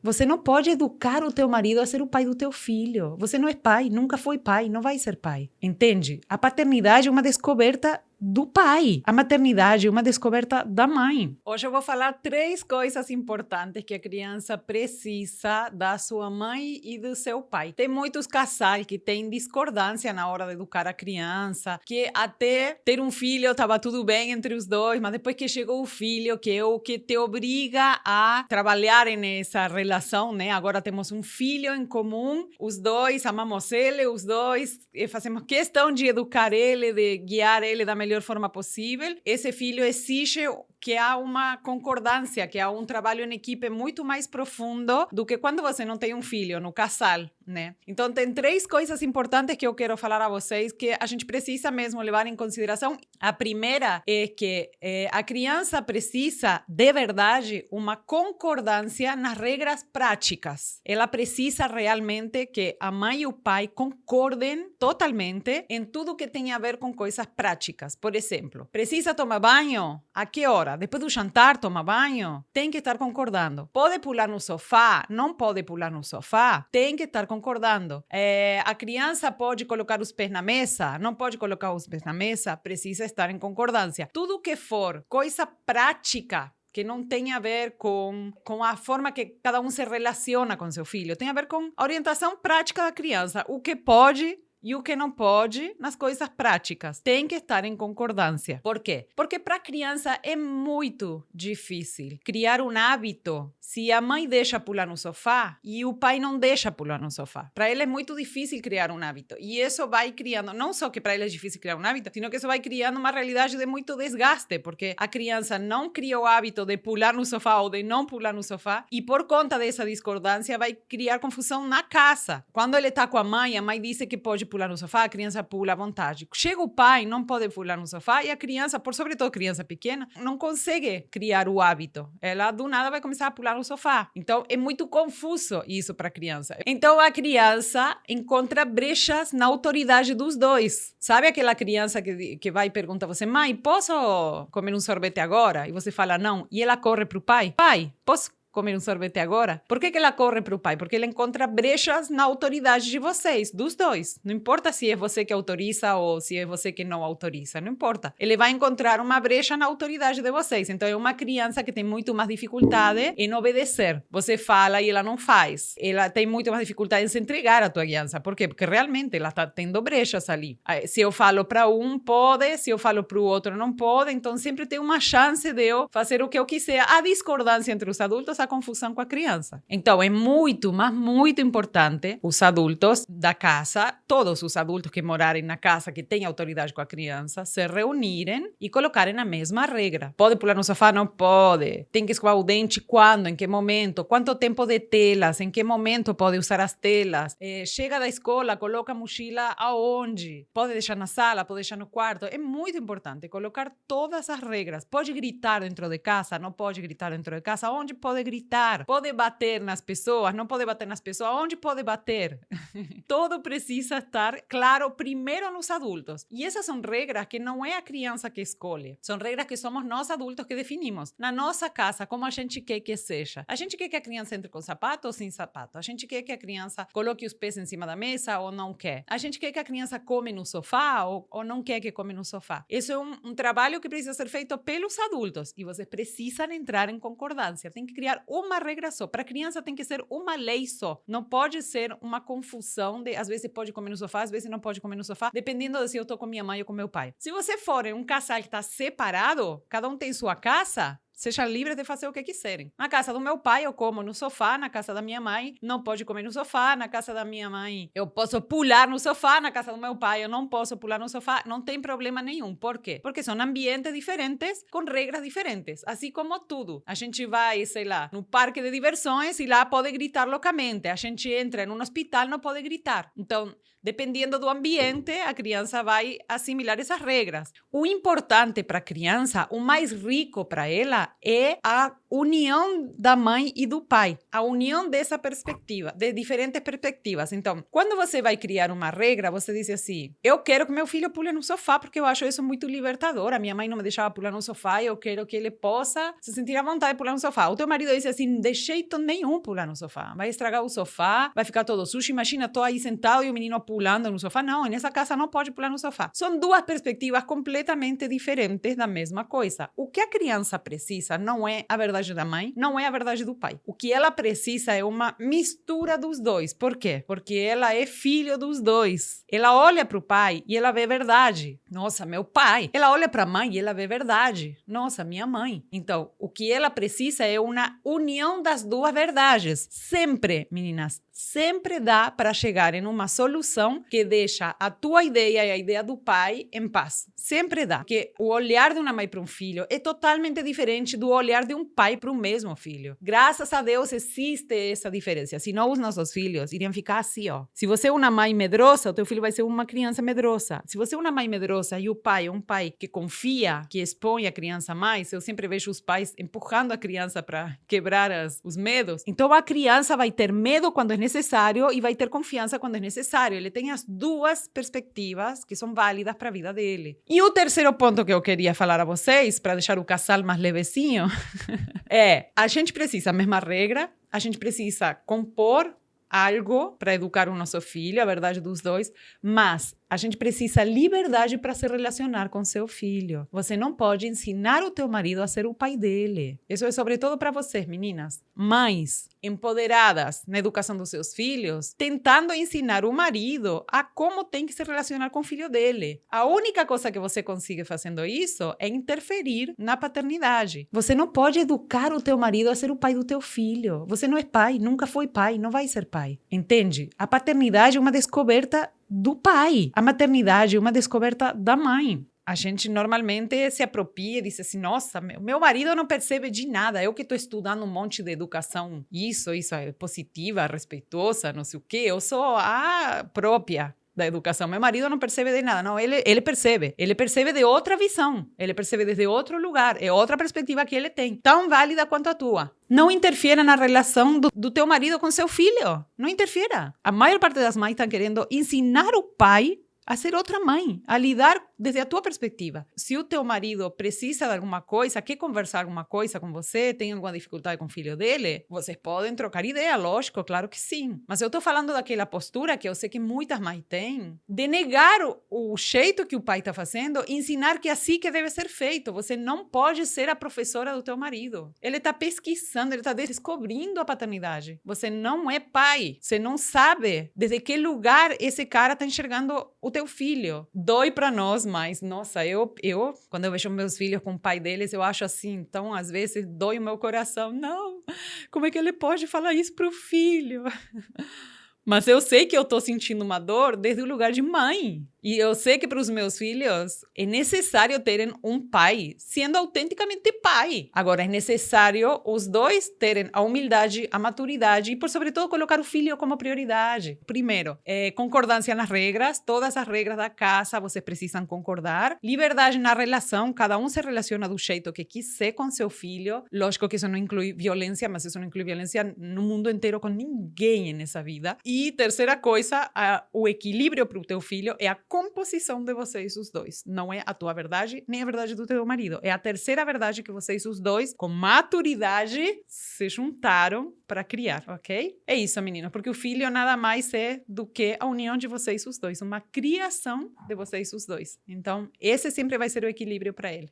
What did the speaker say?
Você não pode educar o teu marido a ser o pai do teu filho. Você não é pai, nunca foi pai, não vai ser pai. Entende? A paternidade é uma descoberta do pai. A maternidade é uma descoberta da mãe. Hoje eu vou falar 3 coisas importantes que a criança precisa da sua mãe e do seu pai. Tem muitos casais que têm discordância na hora de educar a criança, que até ter um filho estava tudo bem entre os dois, mas depois que chegou o filho, que é o que te obriga a trabalhar nessa relação, né? Agora temos um filho em comum, os dois amamos ele, os dois fazemos questão de educar ele, de guiar ele da melhor forma possível. Esse filho exige que há uma concordância, que há um trabalho em equipe muito mais profundo do que quando você não tem um filho, no casal, né? Então, tem 3 coisas importantes que eu quero falar a vocês que a gente precisa mesmo levar em consideração. A primeira é que a criança precisa, de verdade, uma concordância nas regras práticas. Ela precisa realmente que a mãe e o pai concordem totalmente em tudo que tem a ver com coisas práticas. Por exemplo, precisa tomar banho? A que hora? Depois do jantar, toma banho? Tem que estar concordando. Pode pular no sofá? Não pode pular no sofá? Tem que estar concordando. A criança pode colocar os pés na mesa? Não pode colocar os pés na mesa? Precisa estar em concordância. Tudo que for coisa prática, que não tem a ver com a forma que cada um se relaciona com seu filho, tem a ver com a orientação prática da criança. O que pode e o que não pode nas coisas práticas. Tem que estar em concordância. Por quê? Porque para a criança é muito difícil criar um hábito se a mãe deixa pular no sofá e o pai não deixa pular no sofá. Para ele é muito difícil criar um hábito. E isso vai criando, não só que para ele é difícil criar um hábito, sino que isso vai criando uma realidade de muito desgaste, porque a criança não cria o hábito de pular no sofá ou de não pular no sofá e por conta dessa discordância vai criar confusão na casa. Quando ele está com a mãe diz que pode pular no sofá, a criança pula à vontade. Chega o pai, não pode pular no sofá e a criança, sobretudo criança pequena, não consegue criar o hábito. Ela do nada vai começar a pular no sofá. Então é muito confuso isso para a criança. Então a criança encontra brechas na autoridade dos dois. Sabe aquela criança que vai e pergunta a você: mãe, posso comer um sorvete agora? E você fala não. E ela corre para o pai: pai, posso comer um sorvete agora? Por que ela corre para o pai? Porque ela encontra brechas na autoridade de vocês, dos dois. Não importa se é você que autoriza ou se é você que não autoriza, não importa. Ele vai encontrar uma brecha na autoridade de vocês. Então, é uma criança que tem muito mais dificuldade em obedecer. Você fala e ela não faz. Ela tem muito mais dificuldade em se entregar à tua criança. Por quê? Porque realmente ela está tendo brechas ali. Se eu falo para um, pode. Se eu falo para o outro, não pode. Então, sempre tem uma chance de eu fazer o que eu quiser. A discordância entre os adultos, a confusão com a criança. Então, é muito, mas muito importante os adultos da casa, todos os adultos que morarem na casa, que têm autoridade com a criança, se reunirem e colocarem a mesma regra. Pode pular no sofá? Não pode. Tem que escovar o dente quando? Em que momento? Quanto tempo de telas? Em que momento pode usar as telas? Chega da escola, coloca a mochila aonde? Pode deixar na sala? Pode deixar no quarto? É muito importante colocar todas as regras. Pode gritar dentro de casa? Não pode gritar dentro de casa? Onde pode gritar? Pode bater nas pessoas, não pode bater nas pessoas, onde pode bater? Tudo precisa estar claro primeiro nos adultos. E essas são regras que não é a criança que escolhe, são regras que somos nós adultos que definimos. Na nossa casa, como a gente quer que seja. A gente quer que a criança entre com sapato ou sem sapato. A gente quer que a criança coloque os pés em cima da mesa ou não quer. A gente quer que a criança come no sofá ou não quer que come no sofá. Isso é um trabalho que precisa ser feito pelos adultos e vocês precisam entrar em concordância. Tem que criar uma regra só. Para a criança tem que ser uma lei só. Não pode ser uma confusão de, às vezes pode comer no sofá, às vezes não pode comer no sofá, dependendo de se eu estou com minha mãe ou com meu pai. Se você for em um casal que está separado, cada um tem sua casa, seja livre de fazer o que quiserem. Na casa do meu pai, eu como no sofá. Na casa da minha mãe, não pode comer no sofá. Na casa da minha mãe, eu posso pular no sofá. Na casa do meu pai, eu não posso pular no sofá. Não tem problema nenhum. Por quê? Porque são ambientes diferentes, com regras diferentes. Assim como tudo. A gente vai, sei lá, no parque de diversões e lá pode gritar loucamente. A gente entra em um hospital, não pode gritar. Então, dependendo do ambiente, a criança vai assimilar essas regras. O importante para a criança, o mais rico para ela, é união da mãe e do pai. A união dessa perspectiva, de diferentes perspectivas. Então, quando você vai criar uma regra, você diz assim, eu quero que meu filho pule no sofá porque eu acho isso muito libertador. A minha mãe não me deixava pular no sofá e eu quero que ele possa se sentir à vontade de pular no sofá. O teu marido diz assim, de jeito nenhum pular no sofá. Vai estragar o sofá, vai ficar todo sujo. Imagina, tô aí sentado e o menino pulando no sofá. Não, nessa casa não pode pular no sofá. São duas perspectivas completamente diferentes da mesma coisa. O que a criança precisa não é a verdade da mãe, não é a verdade do pai. O que ela precisa é uma mistura dos dois. Por quê? Porque ela é filho dos dois. Ela olha para o pai e ela vê verdade. Nossa, meu pai. Ela olha para a mãe e ela vê verdade. Nossa, minha mãe. Então, o que ela precisa é uma união das duas verdades. Sempre, meninas, sempre dá para chegar em uma solução que deixa a tua ideia e a ideia do pai em paz. Sempre dá. Porque o olhar de uma mãe para um filho é totalmente diferente do olhar de um pai para o mesmo filho. Graças a Deus existe essa diferença. Senão os nossos filhos iriam ficar assim, ó. Se você é uma mãe medrosa, o teu filho vai ser uma criança medrosa. Se você é uma mãe medrosa e o pai é um pai que confia, que expõe a criança mais, eu sempre vejo os pais empurrando a criança para quebrar os medos. Então a criança vai ter medo quando é necessário e vai ter confiança quando é necessário. Ele tem as duas perspectivas que são válidas para a vida dele. E o terceiro ponto que eu queria falar a vocês, para deixar o casal mais levezinho, é, a gente precisa a mesma regra, a gente precisa compor algo para educar o nosso filho, a verdade dos dois, mas a gente precisa liberdade para se relacionar com seu filho. Você não pode ensinar o teu marido a ser o pai dele. Isso é sobretudo para vocês, meninas. Mães empoderadas na educação dos seus filhos, tentando ensinar o marido a como tem que se relacionar com o filho dele. A única coisa que você consegue fazendo isso é interferir na paternidade. Você não pode educar o teu marido a ser o pai do teu filho. Você não é pai, nunca foi pai, não vai ser pai. Entende? A paternidade é uma descoberta do pai. A maternidade é uma descoberta da mãe. A gente normalmente se apropria e diz assim, nossa, meu marido não percebe de nada, eu que estou estudando um monte de educação, isso é positiva, respeitosa, não sei o quê, eu sou a própria da educação. Meu marido não percebe de nada. Não, ele percebe. Ele percebe de outra visão. Ele percebe desde outro lugar. É outra perspectiva que ele tem. Tão válida quanto a tua. Não interfira na relação do teu marido com seu filho. Não interfira. A maior parte das mães estão querendo ensinar o pai a ser outra mãe, a lidar desde a tua perspectiva. Se o teu marido precisa de alguma coisa, quer conversar alguma coisa com você, tem alguma dificuldade com o filho dele, vocês podem trocar ideia, lógico, claro que sim. Mas eu estou falando daquela postura que eu sei que muitas mães têm, de negar o jeito que o pai está fazendo e ensinar que é assim que deve ser feito. Você não pode ser a professora do teu marido. Ele está pesquisando, ele está descobrindo a paternidade. Você não é pai. Você não sabe desde que lugar esse cara está enxergando o teu filho. Dói para nós, mas, nossa, eu quando eu vejo meus filhos com o pai deles, eu acho assim, então, às vezes, dói o meu coração. Não, como é que ele pode falar isso pro filho? Mas eu sei que eu estou sentindo uma dor desde o lugar de mãe. E eu sei que para os meus filhos é necessário terem um pai sendo autenticamente pai. Agora, é necessário os dois terem a humildade, a maturidade e, por sobretudo, colocar o filho como prioridade. Primeiro, concordância nas regras. Todas as regras da casa vocês precisam concordar. Liberdade na relação. Cada um se relaciona do jeito que quiser com seu filho. Lógico que isso não inclui violência, mas isso não inclui violência no mundo inteiro com ninguém nessa vida. E terceira coisa, o equilíbrio para o teu filho é a composição de vocês os dois. Não é a tua verdade, nem a verdade do teu marido. É a terceira verdade que vocês os dois, com maturidade, se juntaram para criar, ok? É isso, menino, porque o filho nada mais é do que a união de vocês os dois, uma criação de vocês os dois. Então, esse sempre vai ser o equilíbrio para ele.